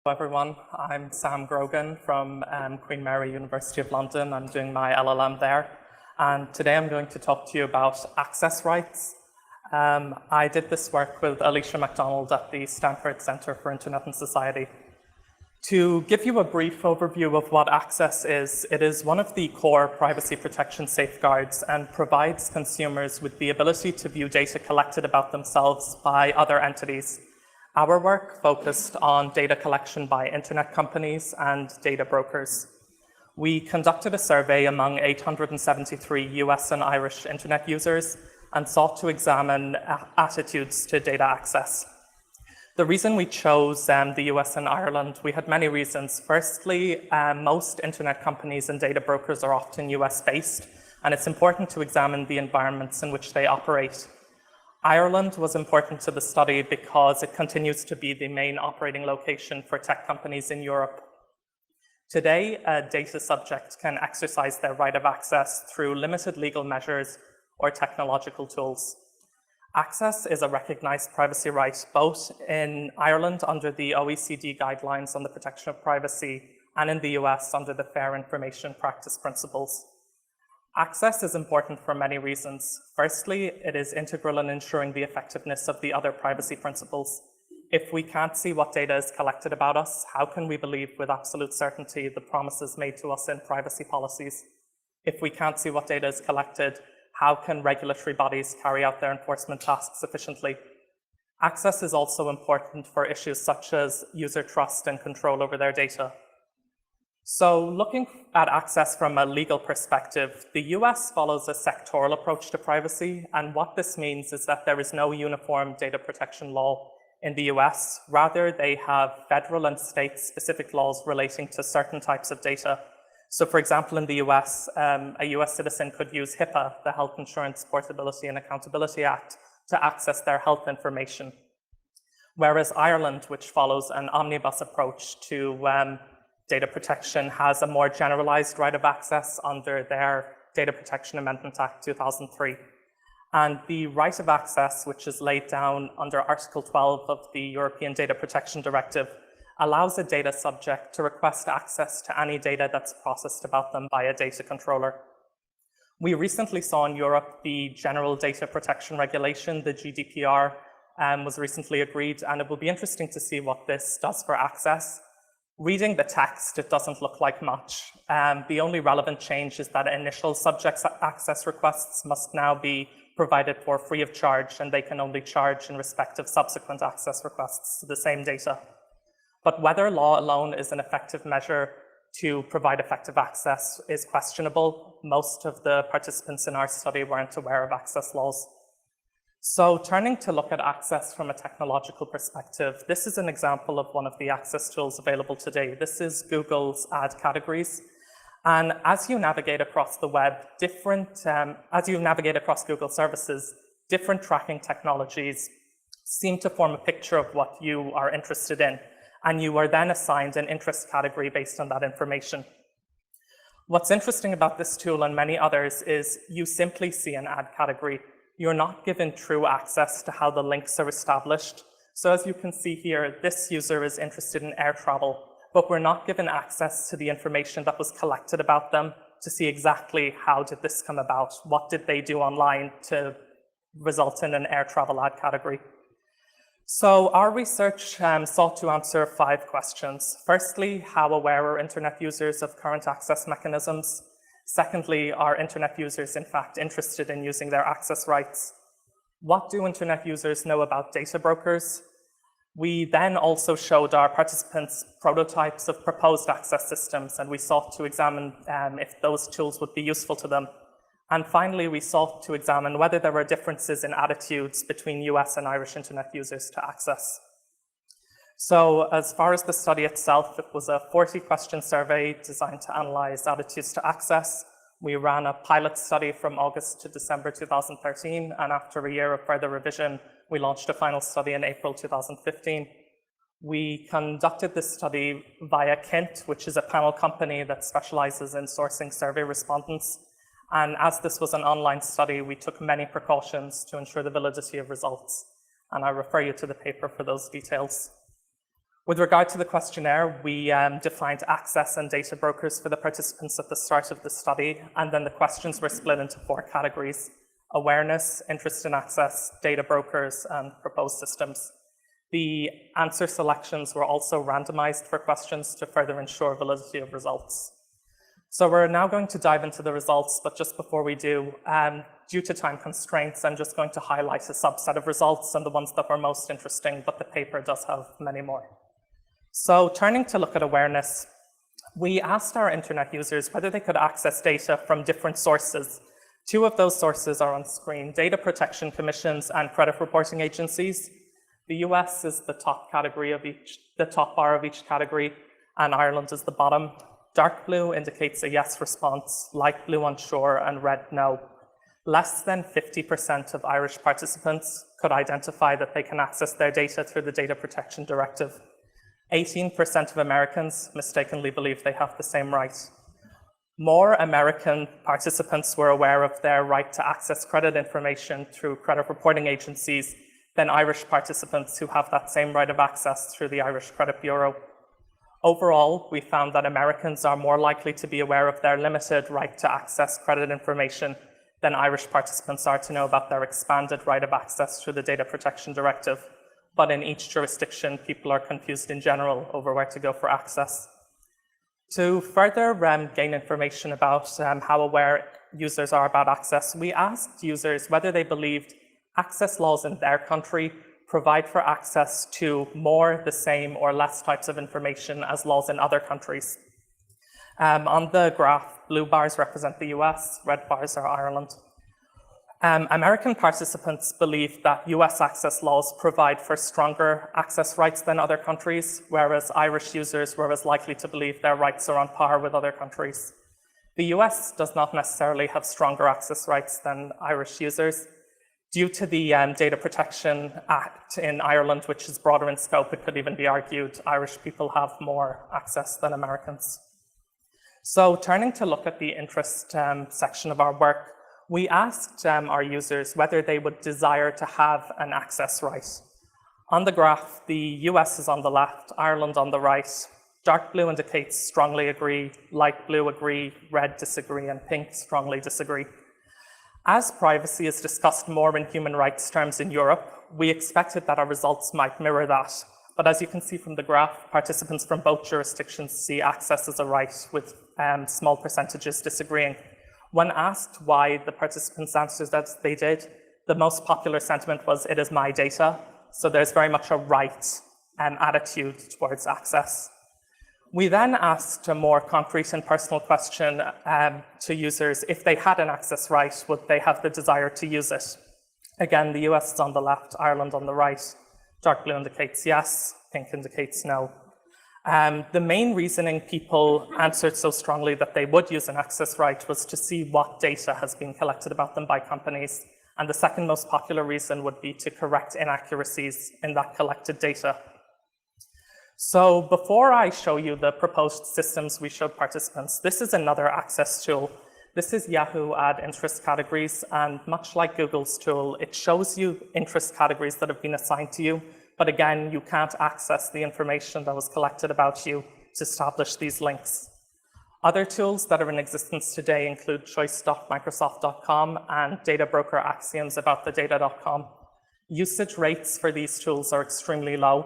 Hello everyone, I'm Sam Grogan from Queen Mary University of London. I'm doing my LLM there, and today I'm going to talk to you about access rights. I did this work with Alicia MacDonald at the Stanford Center for Internet and Society. To give you a brief overview of what access is, it is one of the core privacy protection safeguards and provides consumers with the ability to view data collected about themselves by other entities. Our work focused on data collection by internet companies and data brokers. We conducted a survey among 873 US and Irish internet users and sought to examine attitudes to data access. The reason we chose the US and Ireland, we had many reasons. Firstly, most internet companies and data brokers are often US based, and it's important to examine the environments in which they operate. Ireland was important to the study because it continues to be the main operating location for tech companies in Europe. Today, a data subject can exercise their right of access through limited legal measures or technological tools. Access is a recognized privacy right both in Ireland under the OECD guidelines on the protection of privacy and in the US under the Fair Information Practice Principles. Access is important for many reasons. Firstly, it is integral in ensuring the effectiveness of the other privacy principles. If we can't see what data is collected about us, how can we believe with absolute certainty the promises made to us in privacy policies? If we can't see what data is collected, how can regulatory bodies carry out their enforcement tasks efficiently? Access is also important for issues such as user trust and control over their data. So looking at access from a legal perspective, the US follows a sectoral approach to privacy, and what this means is that there is no uniform data protection law in the US. Rather, they have federal and state-specific laws relating to certain types of data. So for example, in the US, a US citizen could use HIPAA, the Health Insurance Portability and Accountability Act, to access their health information. Whereas Ireland, which follows an omnibus approach to data protection, has a more generalized right of access under their Data Protection Amendment Act 2003. And the right of access, which is laid down under Article 12 of the European Data Protection Directive, allows a data subject to request access to any data that's processed about them by a data controller. We recently saw in Europe the General Data Protection Regulation, the GDPR, was recently agreed, and it will be interesting to see what this does for access. Reading the text, it doesn't look like much. The only relevant change is that initial subject access requests must now be provided for free of charge, and they can only charge in respect of subsequent access requests to the same data. But whether law alone is an effective measure to provide effective access is questionable. Most of the participants in our study weren't aware of access laws. So turning to look at access from a technological perspective, this is an example of one of the access tools available today. This is Google's ad categories. And as you navigate across the web, as you navigate across Google services, different tracking technologies seem to form a picture of what you are interested in. And you are then assigned an interest category based on that information. What's interesting about this tool and many others is you simply see an ad category. You're not given true access to how the links are established. So as you can see here, this user is interested in air travel, but we're not given access to the information that was collected about them to see exactly how did this come about, what did they do online to result in an air travel ad category. So our research sought to answer 5 questions. Firstly, how aware are internet users of current access mechanisms? Secondly, are internet users in fact interested in using their access rights? What do internet users know about data brokers? We then also showed our participants prototypes of proposed access systems, and we sought to examine if those tools would be useful to them. And finally, we sought to examine whether there were differences in attitudes between US and Irish internet users to access. So as far as the study itself, it was a 40-question survey designed to analyze attitudes to access. We ran a pilot study from August to December 2013, and after a year of further revision, we launched a final study in April 2015. We conducted this study via Kint, which is a panel company that specializes in sourcing survey respondents. And as this was an online study, we took many precautions to ensure the validity of results. And I refer you to the paper for those details. With regard to the questionnaire, we defined access and data brokers for the participants at the start of the study, and then the questions were split into 4 categories: awareness, interest in access, data brokers, and proposed systems. The answer selections were also randomized for questions to further ensure validity of results. So we're now going to dive into the results, but just before we do, due to time constraints, I'm just going to highlight a subset of results and the ones that were most interesting, but the paper does have many more. So turning to look at awareness, we asked our internet users whether they could access data from different sources. 2 of those sources are on screen: data protection commissions and credit reporting agencies. The US is the top bar of each category, and Ireland is the bottom. Dark blue indicates a yes response, light blue unsure, and red no. Less than 50% of Irish participants could identify that they can access their data through the Data Protection Directive. 18% of Americans mistakenly believe they have the same right. More American participants were aware of their right to access credit information through credit reporting agencies than Irish participants who have that same right of access through the Irish Credit Bureau. Overall, we found that Americans are more likely to be aware of their limited right to access credit information than Irish participants are to know about their expanded right of access through the Data Protection Directive. But in each jurisdiction, people are confused in general over where to go for access. To further gain information about how aware users are about access, we asked users whether they believed access laws in their country provide for access to more, the same, or less types of information as laws in other countries. On the graph, blue bars represent the US, red bars are Ireland. American participants believe that US access laws provide for stronger access rights than other countries, whereas Irish users were as likely to believe their rights are on par with other countries. The US does not necessarily have stronger access rights than Irish users. Due to the Data Protection Act in Ireland, which is broader in scope, it could even be argued Irish people have more access than Americans. So turning to look at the interest section of our work, we asked our users whether they would desire to have an access right. On the graph, the US is on the left, Ireland on the right. Dark blue indicates strongly agree, light blue agree, red disagree, and pink strongly disagree. As privacy is discussed more in human rights terms in Europe, we expected that our results might mirror that. But as you can see from the graph, participants from both jurisdictions see access as a right, with small percentages disagreeing. When asked why the participants answered as they did, the most popular sentiment was, "It is my data." So there's very much a right attitude towards access. We then asked a more concrete and personal question to users: if they had an access right, would they have the desire to use it? Again, the US is on the left, Ireland on the right. Dark blue indicates yes, pink indicates no. The main reasoning people answered so strongly that they would use an access right was to see what data has been collected about them by companies. And the second most popular reason would be to correct inaccuracies in that collected data. So before I show you the proposed systems we showed participants, this is another access tool. This is Yahoo Add Interest Categories, and much like Google's tool, it shows you interest categories that have been assigned to you. But again, you can't access the information that was collected about you to establish these links. Other tools that are in existence today include choice.microsoft.com and data broker axioms about the data.com. Usage rates for these tools are extremely low.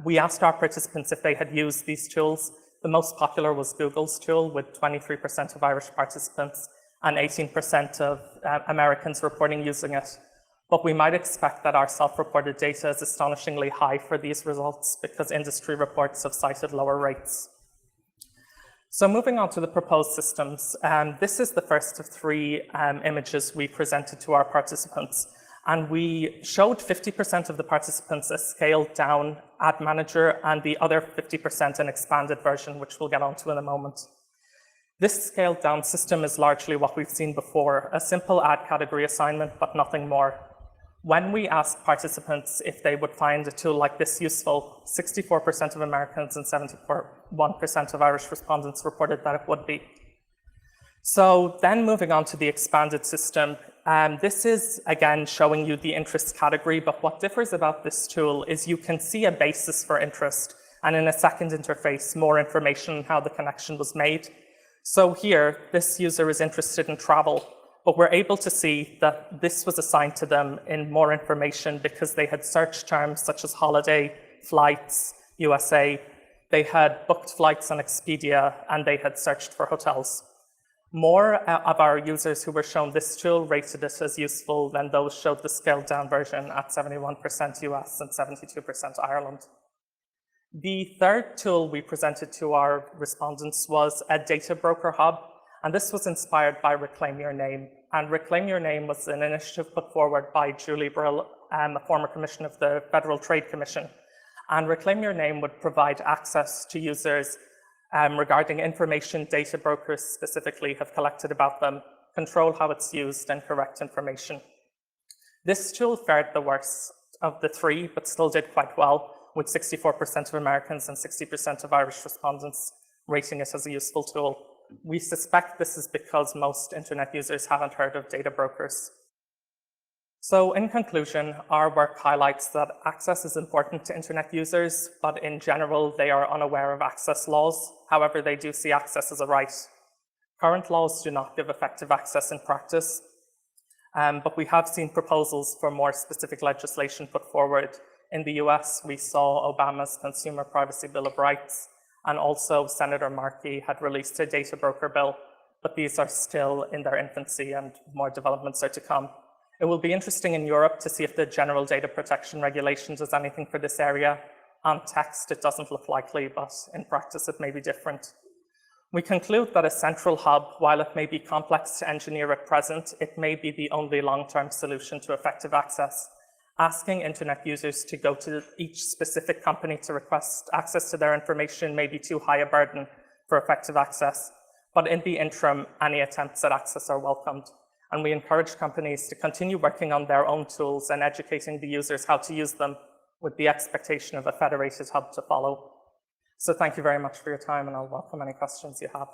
We asked our participants if they had used these tools. The most popular was Google's tool, with 23% of Irish participants and 18% of Americans reporting using it. But we might expect that our self-reported data is astonishingly high for these results because industry reports have cited lower rates. So moving on to the proposed systems, this is the first of 3 images we presented to our participants. And we showed 50% of the participants a scaled down ad manager and the other 50% an expanded version, which we'll get onto in a moment. This scaled down system is largely what we've seen before, a simple ad category assignment, but nothing more. When we asked participants if they would find a tool like this useful, 64% of Americans and 71% of Irish respondents reported that it would be. So then moving on to the expanded system, This is, again, showing you the interest category, but what differs about this tool is you can see a basis for interest, and in a second interface, more information on how the connection was made. So here, this user is interested in travel, but we're able to see that this was assigned to them in more information because they had searched terms such as holiday, flights, USA, they had booked flights on Expedia, and they had searched for hotels. More of our users who were shown this tool rated it as useful than those showed the scaled down version at 71% US and 72% Ireland. The third tool we presented to our respondents was a data broker hub, and this was inspired by Reclaim Your Name. And Reclaim Your Name was an initiative put forward by Julie Brill, a former commissioner of the Federal Trade Commission. And Reclaim Your Name would provide access to users regarding information data brokers specifically have collected about them, control how it's used, and correct information. This tool fared the worst of the three, but still did quite well, with 64% of Americans and 60% of Irish respondents rating it as a useful tool. We suspect this is because most internet users haven't heard of data brokers. So in conclusion, our work highlights that access is important to internet users, but in general, they are unaware of access laws. However, they do see access as a right. Current laws do not give effective access in practice, but we have seen proposals for more specific legislation put forward. In the US, we saw Obama's Consumer Privacy Bill of Rights, and also Senator Markey had released a data broker bill, but these are still in their infancy and more developments are to come. It will be interesting in Europe to see if the General Data Protection Regulation does anything for this area. On text, it doesn't look likely, but in practice, it may be different. We conclude that a central hub, while it may be complex to engineer at present, it may be the only long-term solution to effective access. Asking internet users to go to each specific company to request access to their information may be too high a burden for effective access, but in the interim, any attempts at access are welcomed. And we encourage companies to continue working on their own tools and educating the users how to use them with the expectation of a federated hub to follow. So thank you very much for your time, and I'll welcome any questions you have.